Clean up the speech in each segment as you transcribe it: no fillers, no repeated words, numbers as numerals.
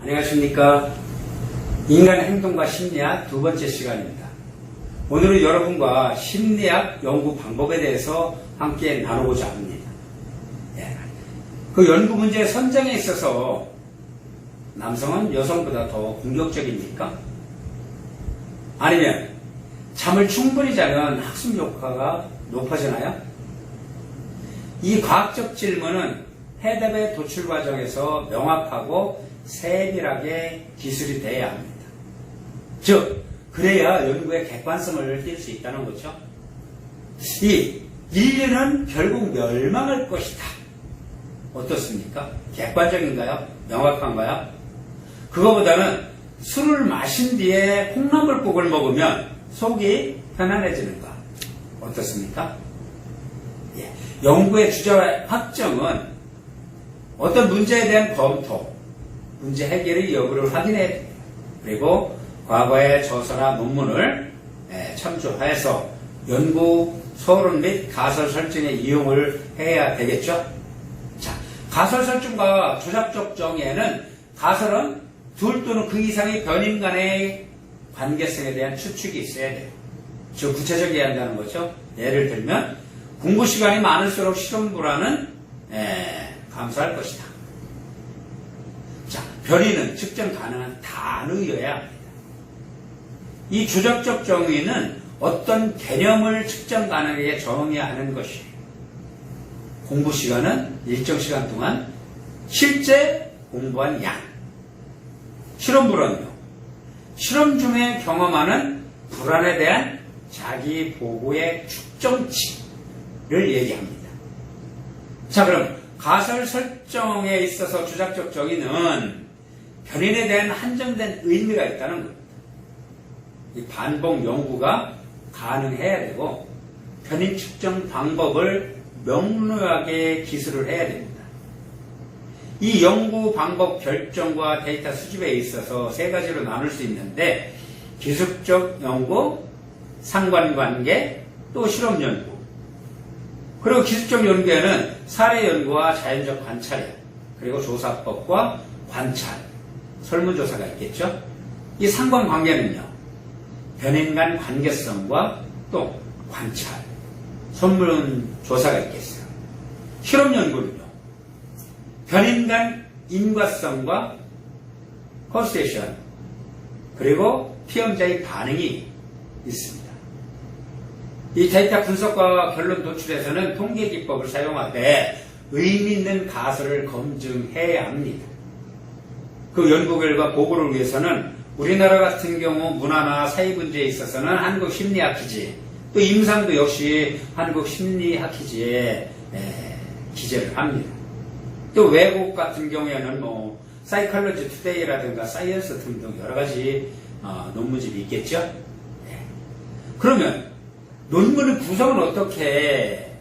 안녕하십니까. 인간의 행동과 심리학 두 번째 시간입니다. 오늘은 여러분과 심리학 연구 방법에 대해서 함께 나누고자 합니다. 그 연구 문제 선정에 있어서 남성은 여성보다 더 공격적입니까? 아니면 잠을 충분히 자면 학습 효과가 높아지나요? 이 과학적 질문은 해답의 도출 과정에서 명확하고 세밀하게 기술이 돼야 합니다. 즉, 그래야 연구의 객관성을 띌 수 있다는 거죠. 이 인류는 결국 멸망할 것이다. 어떻습니까? 객관적인가요? 명확한가요? 그거보다는 술을 마신 뒤에 콩나물국을 먹으면 속이 편안해지는가? 어떻습니까? 연구의 주제와 확정은 어떤 문제에 대한 검토, 문제 해결의 여부를 확인해야 됩니다. 그리고 과거의 저서나 논문을 참조해서 연구, 소론 및 가설 설정에 이용을 해야 되겠죠. 자, 가설 설정과 조작적 정의에는 가설은 둘 또는 그 이상의 변인 간의 관계성에 대한 추측이 있어야 돼요. 즉 구체적이어야 한다는 거죠. 예를 들면 공부 시간이 많을수록 실험 불안은 감소할 것이다. 자, 변이는 측정 가능한 단어여야 합니다. 이 조작적 정의는 어떤 개념을 측정 가능하게 정의해야 하는 것이에요. 공부 시간은 일정 시간 동안 실제 공부한 양. 실험 불안은요. 실험 중에 경험하는 불안에 대한 자기 보고의 측정치를 얘기합니다. 자, 그럼 가설 설정에 있어서 조작적 정의는 변인에 대한 한정된 의미가 있다는 겁니다. 이 반복 연구가 가능해야 되고 변인 측정 방법을 명료하게 기술을 해야 됩니다. 이 연구 방법 결정과 데이터 수집에 있어서 세 가지로 나눌 수 있는데 기술적 연구, 상관관계, 또 실험 연구. 그리고 기술적 연구에는 사례 연구와 자연적 관찰력, 그리고 조사법과 관찰, 설문조사가 있겠죠. 이 상관관계는요, 변인 간 관계성과 또 관찰, 설문조사가 있겠어요. 실험 연구는요, 변인 간 인과성과 커스테이션, 그리고 피험자의 반응이 있습니다. 이 데이터 분석과 결론 도출에서는 통계 기법을 사용하되 의미 있는 가설을 검증해야 합니다. 그 연구 결과 보고를 위해서는 우리나라 같은 경우 문화나 사회 문제에 있어서는 한국심리학기지, 또 임상도 역시 한국심리학기지에 기재를 합니다. 또 외국 같은 경우에는 사이컬러지 투데이라든가 사이언스 등등 여러 가지 논문집이 있겠죠. 그러면 논문의 구성은 어떻게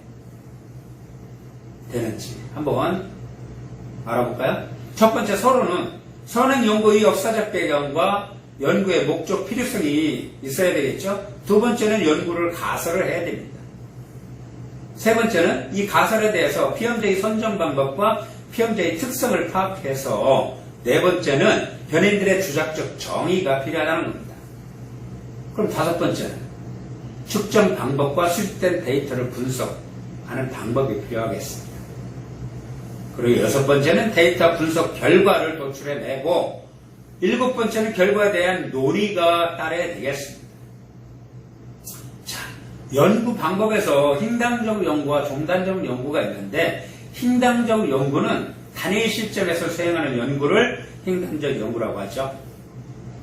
되는지 한번 알아볼까요? 첫 번째 서론은 선행 연구의 역사적 배경과 연구의 목적 필요성이 있어야 되겠죠. 두 번째는 연구를 가설을 해야 됩니다. 세 번째는 이 가설에 대해서 피험자의 선정 방법과 피험자의 특성을 파악해서 네 번째는 변인들의 주작적 정의가 필요하다는 겁니다. 그럼 다섯 번째는 측정 방법과 수집된 데이터를 분석하는 방법이 필요하겠습니다. 그리고 여섯 번째는 데이터 분석 결과를 도출해내고 일곱 번째는 결과에 대한 논의가 따라야 되겠습니다. 자, 연구 방법에서 hin당적 연구와 종단적 연구가 있는데 hin당적 연구는 단일 시점에서 수행하는 연구를 hin당적 연구라고 하죠.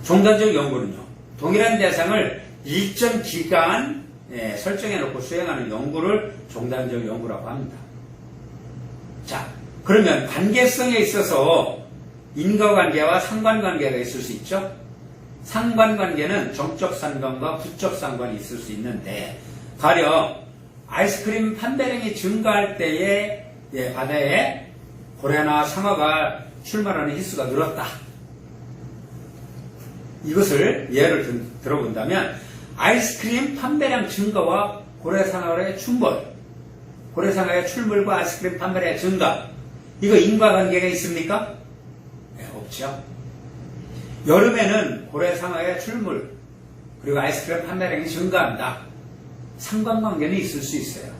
종단적 연구는요, 동일한 대상을 일정 기간 설정해놓고 수행하는 연구를 종단적 연구라고 합니다. 자, 그러면 관계성에 있어서 인과관계와 상관관계가 있을 수 있죠. 상관관계는 정적 상관과 부적 상관이 있을 수 있는데 가령 아이스크림 판매량이 증가할 때에 바다에 고래나 상어가 출몰하는 횟수가 늘었다. 이것을 예를 들어본다면 아이스크림 판매량 증가와 고래상어의 출몰, 고래상어의 출몰과 아이스크림 판매량의 증가, 이거 인과관계가 있습니까? 네, 없죠. 여름에는 고래상어의 출물, 그리고 아이스크림 판매량이 증가합니다. 상관관계는 있을 수 있어요.